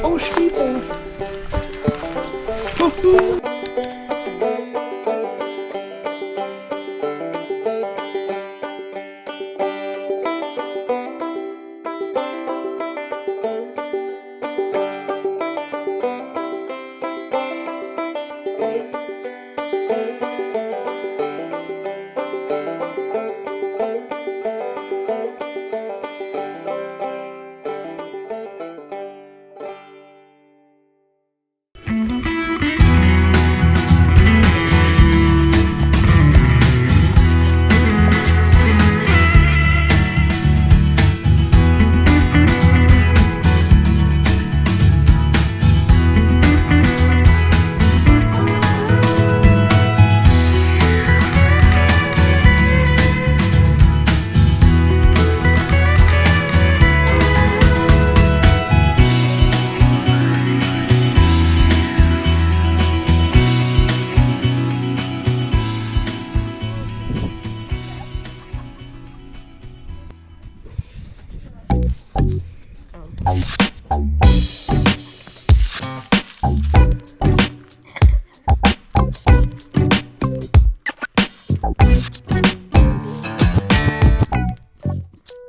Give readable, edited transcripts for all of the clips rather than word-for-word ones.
Oh, Steeple.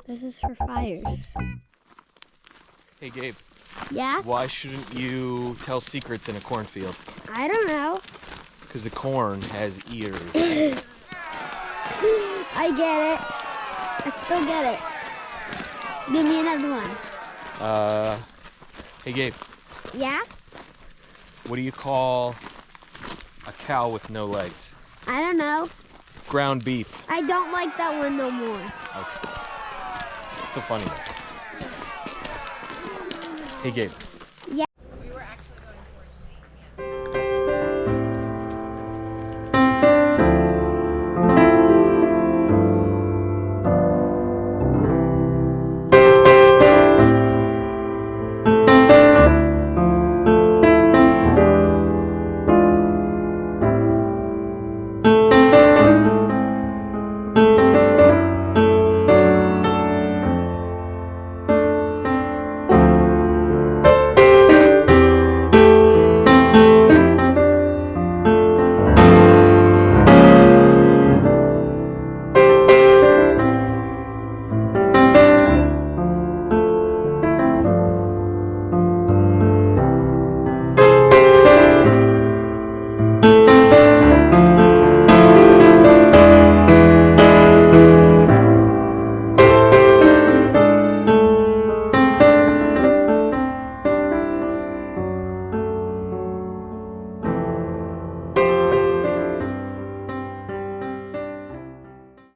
This is for fires. Hey, Gabe. Yeah? Why shouldn't you tell secrets in a cornfield? I don't know. Because the corn has ears. I get it. I still get it. Give me another one. Hey, Gabe. Yeah? What do you call a cow with no legs? I don't know. Ground beef. I don't like that one no more. Okay. It's still funny though. Hey, Gabe.